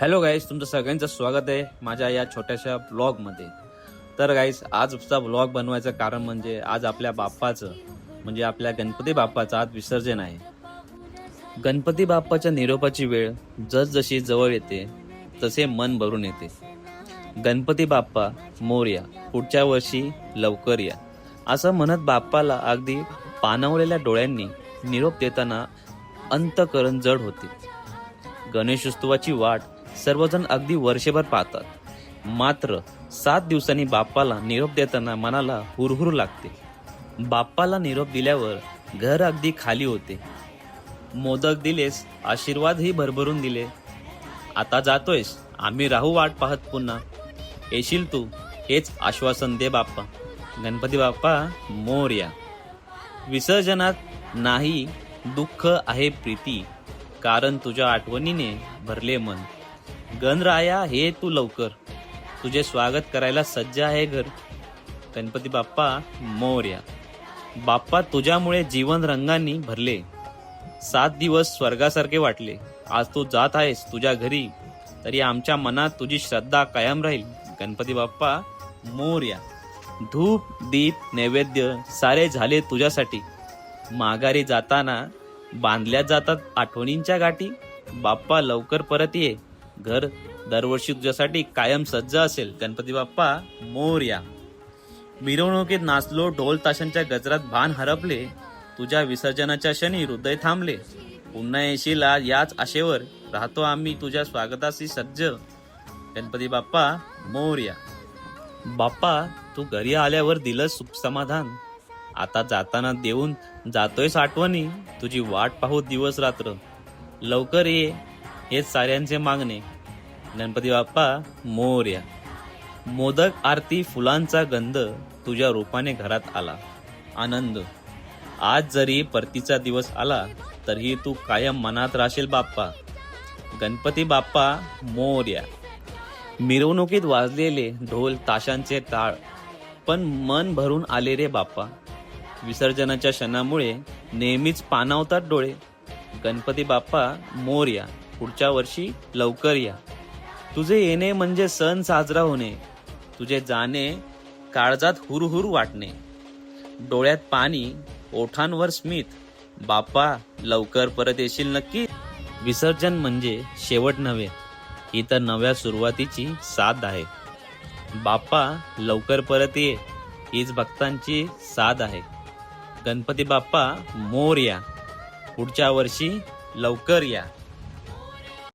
Hello guys, तुमचं सगळ्यांचं स्वागत आहे माझ्या या छोट्याशा ब्लॉगमध्ये. तर गाईज, आजचा ब्लॉग बनवायचं कारण म्हणजे आज आपल्या बाप्पाचं म्हणजे आपल्या गणपती बाप्पाचं आज विसर्जन आहे. गणपती बाप्पाच्या निरोपाची वेळ जसजशी जवळ येते तसे मन भरून येते. गणपती बाप्पा मोरया, पुढच्या वर्षी लवकर या, असं म्हणत बाप्पाला अगदी पाणावलेल्या डोळ्यांनी निरोप देताना अंतःकरण जड होते. गणेशोत्सवाची वाट सर्वजण अगदी वर्षभर पाहतात, मात्र 7 दिवसांनी बाप्पाला निरोप देताना मनाला हुरहुर लागते. बाप्पाला निरोप दिल्यावर घर अगदी खाली होते. मोदक दिलेस, आशीर्वादही भरभरून दिले. आता जातोयस, आम्ही राहू वाट पाहत पुन्हा येशील तू, हेच आश्वासन दे बाप्पा. गणपती बाप्पा मोरया. विसर्जनात नाही दुःख आहे प्रीती, कारण तुझ्या आठवणीने भरले मन. गणराया हे तू लवकर, तुझे स्वागत करायला सज्ज आहे घर. गणपती बाप्पा मोरया. बाप्पा तुझ्यामुळे जीवन रंगांनी भरले. 7 दिवस स्वर्गासारखे वाटले. आज तू जात आहेस तुझ्या घरी, तरी आमच्या मनात तुझी श्रद्धा कायम राहील. गणपती बाप्पा मोरया. धूप दीप नैवेद्य सारे झाले तुझ्यासाठी. माघारी जाताना बांधल्या जातात आठवणींच्या गाठी. बाप्पा लवकर परत ये, घर दरवर्षी तुझ्यासाठी कायम सज्ज असेल. गणपती बाप्पा मोरया. मिरवणुकीत नाचलो, ढोल ताशांच्या गजरात भान हरपले. तुझ्या विसर्जनाच्या क्षणी हृदय थांबले. पुन्हा येशील याच आशेवर राहतो आम्ही तुझ्या स्वागताशी सज्ज. गणपती बाप्पा मोरया. बाप्पा तू घरी आल्यावर दिलं सुख समाधान, आता जाताना देऊन जातोयस आठवणी. तुझी वाट पाहू दिवस रात्र, लवकर ये हेच साऱ्यांचे मागणे. गणपती बाप्पा मोरया. मोदक आरती फुलांचा गंध, तुझ्या रूपाने घरात आला आनंद. आज जरी परतीचा दिवस आला, तरीही तू कायम मनात राहशील बाप्पा. गणपती बाप्पा मोरया. मिरवणुकीत वाजलेले ढोल ताशांचे टाळ, पण मन भरून आले रे बाप्पा. विसर्जनाच्या क्षणामुळे नेहमीच पाणावतात डोळे. गणपती बाप्पा मोरया. पुढच्या वर्षी लवकर या. तुझे येणे म्हणजे सण साजरा होणे, तुझे जाणे काळजात हुरहुर वाटणे. डोळ्यात पाणी, ओठांवर स्मित. बाप्पा लवकर परत येशील नक्की. विसर्जन म्हणजे शेवट नव्हे, ही तर नव्या सुरुवातीची साथ आहे. बाप्पा लवकर परत ये, हीच भक्तांची साथ आहे. गणपती बाप्पा मोरया. पुढच्या वर्षी लवकर या.